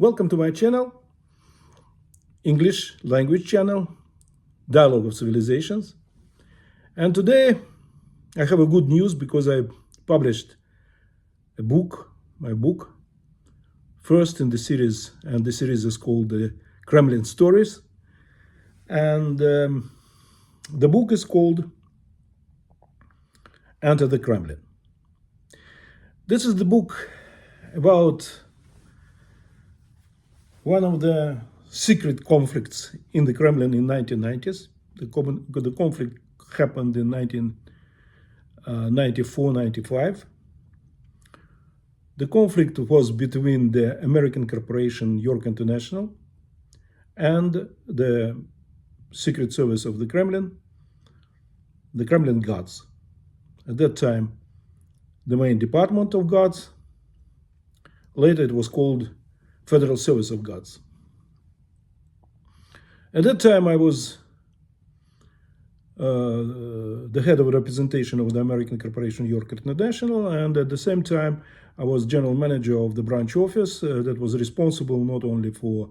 Welcome to my channel, English language channel, Dialogue of Civilizations. And today I have a good news because I published my book, first in the series, and the series is called the Kremlin Stories. And the book is called Enter the Kremlin. This is the book about one of the secret conflicts in the Kremlin in 1990s. The conflict happened in 1994-95. The conflict was between the American corporation York International and the Secret Service of the Kremlin Guards. At that time, the main department of Guards. Later it was called Federal Service of Guards. At that time, I was the head of representation of the American corporation York International, and at the same time, I was general manager of the branch office that was responsible not only for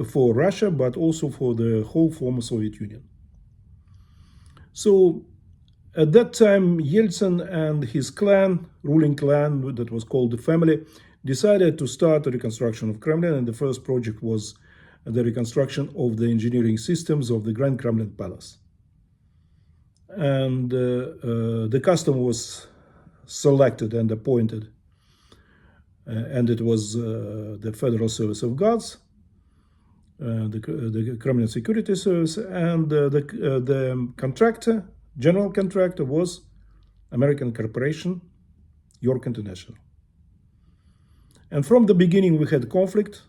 for Russia, but also for the whole former Soviet Union. So at that time, Yeltsin and his clan, ruling clan that was called the family, decided to start a reconstruction of Kremlin, and the first project was the reconstruction of the engineering systems of the Grand Kremlin Palace. And the customer was selected and appointed, and it was the Federal Service of Guards, the Kremlin Security Service, and the contractor, general contractor, was American corporation York International. And from the beginning, we had conflict.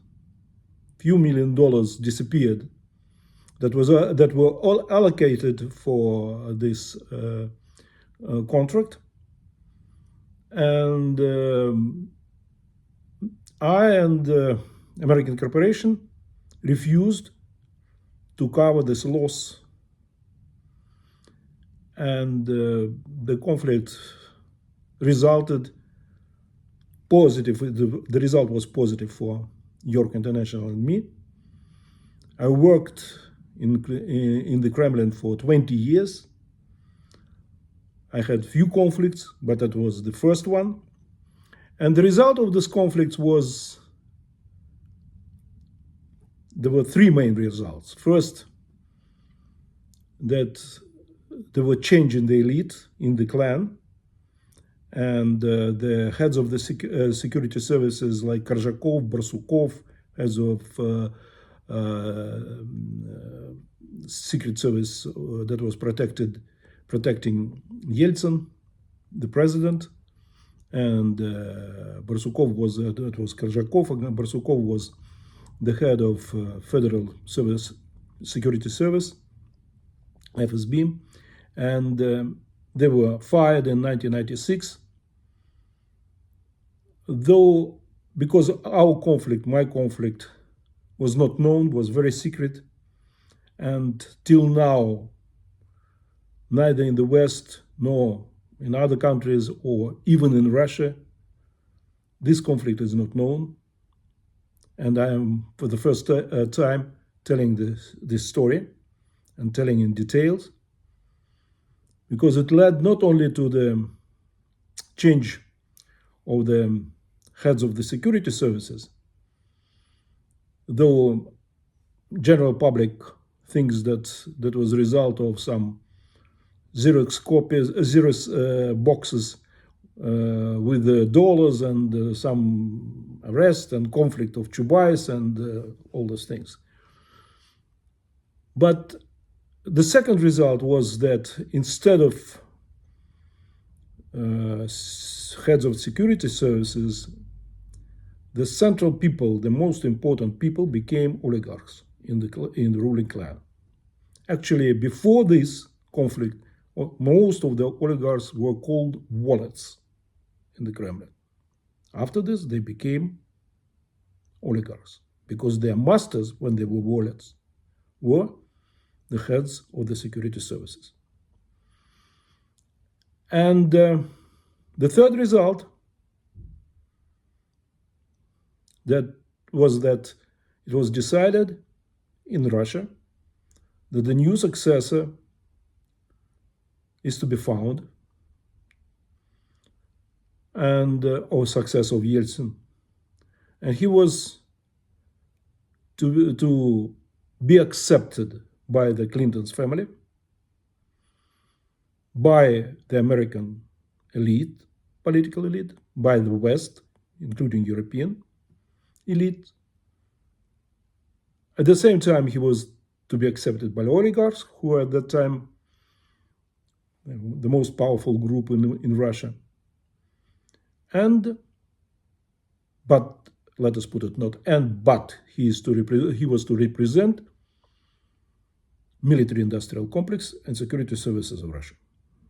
Few $1 million disappeared that were all allocated for this contract. And I and the American corporation refused to cover this loss. And the conflict resulted positive. The result was positive for York International and me. I worked in the Kremlin for 20 years. I had few conflicts, but that was the first one. And the result of this conflict was, there were three main results. First, that there were change in the elite, in the clan, and the heads of the security services like Korzhakov, Barsukov, heads of Secret Service that was protecting Yeltsin, the president, and Barsukov was, that was Korzhakov, and Barsukov was the head of Federal Service, Security Service, FSB, and they were fired in 1996. Though, because our conflict, my conflict, was not known, was very secret, and till now, neither in the West nor in other countries or even in Russia, this conflict is not known. And I am, for the first time, telling this story and telling in details, because it led not only to the change of the heads of the security services, though general public thinks that was a result of some Xerox boxes with the dollars and some arrest and conflict of Chubais and all those things. But the second result was that instead of heads of security services, the central people, the most important people, became oligarchs in the ruling clan. Actually, before this conflict, most of the oligarchs were called wallets in the Kremlin. After this, they became oligarchs because their masters, when they were wallets, were the heads of the security services. And the third result that it was decided in Russia that the new successor is to be found, and or successor of Yeltsin, and he was to be accepted by the Clinton's family, by the American elite, political elite, by the West, including European elite. At the same time, he was to be accepted by oligarchs, who were at that time the most powerful group in Russia. But let us put it not but he was to represent military industrial complex and security services of Russia.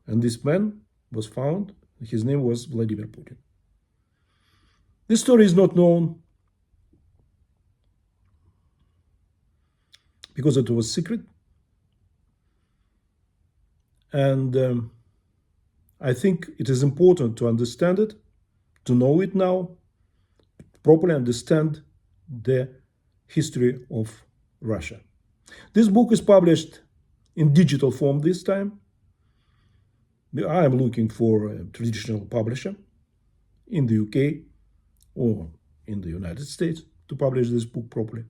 And this man was found. His name was Vladimir Putin. This story is not known because it was secret. And I think it is important to understand it, to know it now, properly understand the history of Russia. This book is published in digital form this time. I am looking for a traditional publisher in the UK or in the United States to publish this book properly,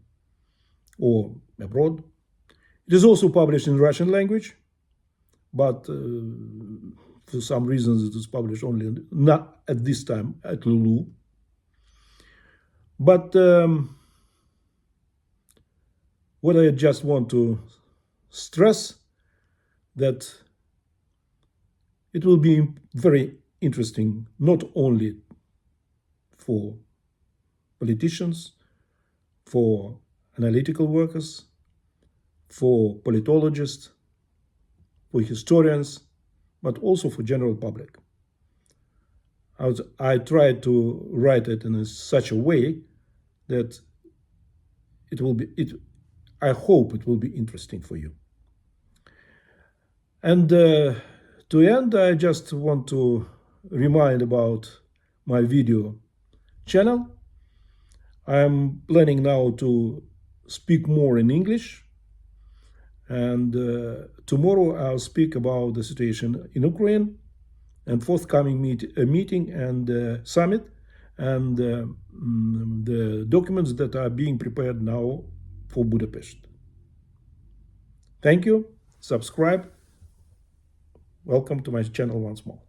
or abroad. It is also published in Russian language, but for some reasons it is published only, not at this time, at Lulu. But what I just want to stress, that it will be very interesting, not only for politicians, for analytical workers, for politologists, for historians, but also for general public. I tried to write it in such a way that I hope it will be interesting for you. And to end, I just want to remind about my video channel. I'm planning now to speak more in English, and tomorrow I'll speak about the situation in Ukraine and forthcoming meeting and summit, and the documents that are being prepared now for Budapest. Thank you. Subscribe. Welcome to my channel once more.